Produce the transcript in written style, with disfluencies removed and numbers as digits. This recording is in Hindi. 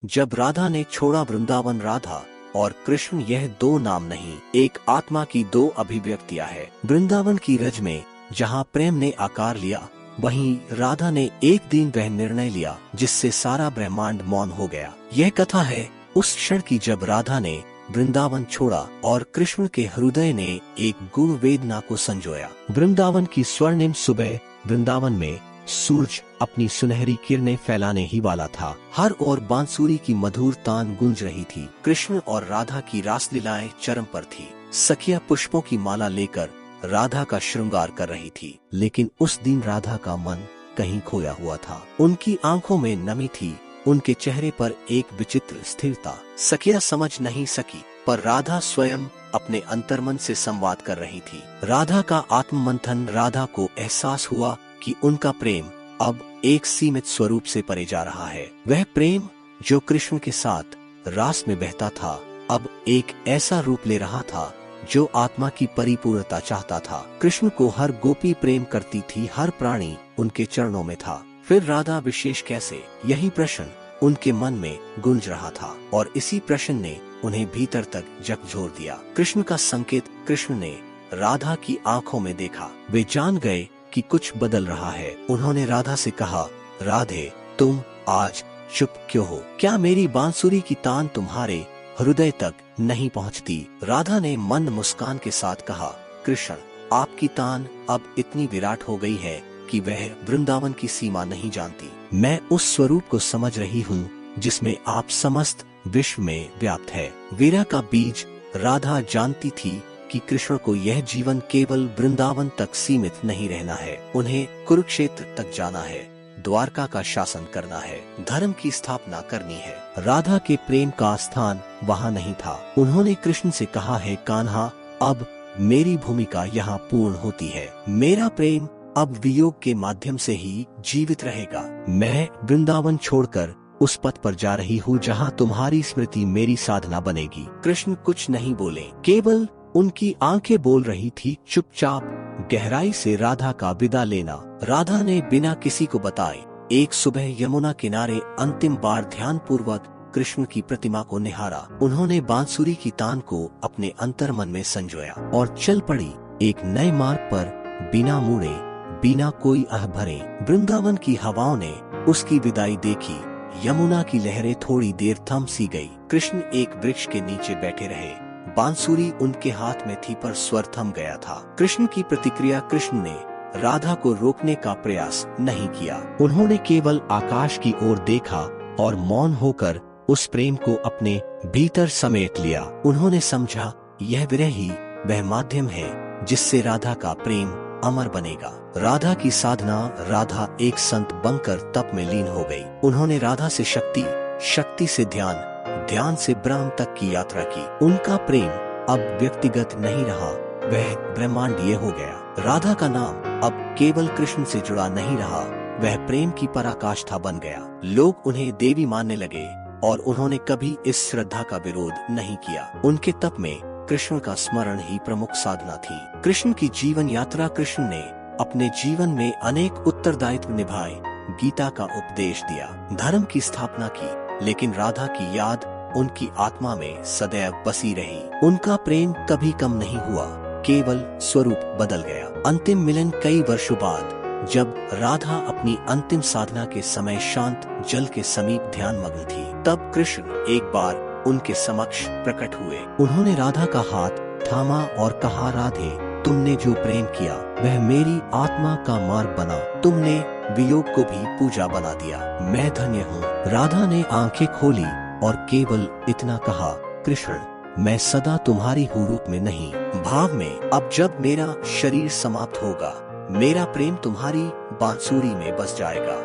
जब राधा ने छोड़ा वृंदावन, राधा और कृष्ण यह दो नाम नहीं, एक आत्मा की दो अभिव्यक्तियां है। वृंदावन की रज में जहाँ प्रेम ने आकार लिया, वहीं राधा ने एक दिन वह निर्णय लिया जिससे सारा ब्रह्मांड मौन हो गया। यह कथा है उस क्षण की जब राधा ने वृंदावन छोड़ा और कृष्ण के हृदय ने एक गुण वेदना को संजोया। वृंदावन की स्वर्णिम सुबह, वृंदावन में सूरज अपनी सुनहरी किरणें फैलाने ही वाला था। हर ओर बांसुरी की मधुर तान गूंज रही थी। कृष्ण और राधा की रासलीलाएं चरम पर थी। सखियां पुष्पों की माला लेकर राधा का श्रृंगार कर रही थी, लेकिन उस दिन राधा का मन कहीं खोया हुआ था। उनकी आंखों में नमी थी, उनके चेहरे पर एक विचित्र स्थिरता। सखियां समझ नहीं सकी, पर राधा स्वयं अपने अंतर्मन से संवाद कर रही थी। राधा का आत्ममंथन। राधा को एहसास हुआ कि उनका प्रेम अब एक सीमित स्वरूप से परे जा रहा है। वह प्रेम जो कृष्ण के साथ रास में बहता था, अब एक ऐसा रूप ले रहा था जो आत्मा की परिपूर्णता चाहता था। कृष्ण को हर गोपी प्रेम करती थी, हर प्राणी उनके चरणों में था, फिर राधा विशेष कैसे? यही प्रश्न उनके मन में गूंज रहा था और इसी प्रश्न ने उन्हें भीतर तक झकझोर दिया। कृष्ण का संकेत। कृष्ण ने राधा की आंखों में देखा। वे जान गए कि कुछ बदल रहा है। उन्होंने राधा से कहा, राधे, तुम आज चुप क्यों हो? क्या मेरी बांसुरी की तान तुम्हारे हृदय तक नहीं पहुंचती? राधा ने मंद मुस्कान के साथ कहा, कृष्ण, आपकी तान अब इतनी विराट हो गई है कि वह वृंदावन की सीमा नहीं जानती। मैं उस स्वरूप को समझ रही हूँ जिसमें आप समस्त विश्व में व्याप्त है। वीरा का बीज। राधा जानती थी कि कृष्ण को यह जीवन केवल वृंदावन तक सीमित नहीं रहना है। उन्हें कुरुक्षेत्र तक जाना है, द्वारका का शासन करना है, धर्म की स्थापना करनी है। राधा के प्रेम का स्थान वहाँ नहीं था। उन्होंने कृष्ण से कहा है, कान्हा, अब मेरी भूमिका यहाँ पूर्ण होती है। मेरा प्रेम अब वियोग के माध्यम से ही जीवित रहेगा। मैं वृंदावन छोड़कर उस पथ पर जा रही हूँ जहाँ तुम्हारी स्मृति मेरी साधना बनेगी। कृष्ण कुछ नहीं बोले, केवल उनकी आंखें बोल रही थी। चुपचाप गहराई से राधा का विदा लेना। राधा ने बिना किसी को बताए एक सुबह यमुना किनारे अंतिम बार ध्यान पूर्वक कृष्ण की प्रतिमा को निहारा। उन्होंने बांसुरी की तान को अपने अंतर्मन में संजोया और चल पड़ी एक नए मार्ग पर, बिना मुड़े, बिना कोई आह भरे। वृंदावन की हवाओं ने उसकी विदाई देखी। यमुना की लहरें थोड़ी देर थम सी गई। कृष्ण एक वृक्ष के नीचे बैठे रहे। बांसुरी उनके हाथ में थी, पर स्वर थम गया था। कृष्ण की प्रतिक्रिया। कृष्ण ने राधा को रोकने का प्रयास नहीं किया। उन्होंने केवल आकाश की ओर देखा और मौन होकर उस प्रेम को अपने भीतर समेट लिया। उन्होंने समझा, यह विरह ही वह माध्यम है जिससे राधा का प्रेम अमर बनेगा। राधा की साधना। राधा एक संत बनकर तप में लीन हो गई। उन्होंने राधा से शक्ति, शक्ति से ध्यान, ध्यान से ब्रह्म तक की यात्रा की। उनका प्रेम अब व्यक्तिगत नहीं रहा, वह ब्रह्मांडीय हो गया। राधा का नाम अब केवल कृष्ण से जुड़ा नहीं रहा, वह प्रेम की पराकाष्ठा बन गया। लोग उन्हें देवी मानने लगे और उन्होंने कभी इस श्रद्धा का विरोध नहीं किया। उनके तप में कृष्ण का स्मरण ही प्रमुख साधना थी। कृष्ण की जीवन यात्रा। कृष्ण ने अपने जीवन में अनेक उत्तरदायित्व निभाए, गीता का उपदेश दिया, धर्म की स्थापना की, लेकिन राधा की याद उनकी आत्मा में सदैव बसी रही। उनका प्रेम कभी कम नहीं हुआ, केवल स्वरूप बदल गया। अंतिम मिलन कई वर्षों बाद, जब राधा अपनी अंतिम साधना के समय शांत जल के समीप ध्यान मग्न थी, तब कृष्ण एक बार उनके समक्ष प्रकट हुए। उन्होंने राधा का हाथ थामा और कहा, राधे, तुमने जो प्रेम किया वह मेरी आत्मा का मार्ग बना। तुमने वियोग को भी पूजा बना दिया। मैं धन्य हूँ। राधा ने आंखें खोली और केवल इतना कहा, कृष्ण, मैं सदा तुम्हारी हूँ, रूप में नहीं, भाव में। अब जब मेरा शरीर समाप्त होगा, मेरा प्रेम तुम्हारी बांसुरी में बस जाएगा।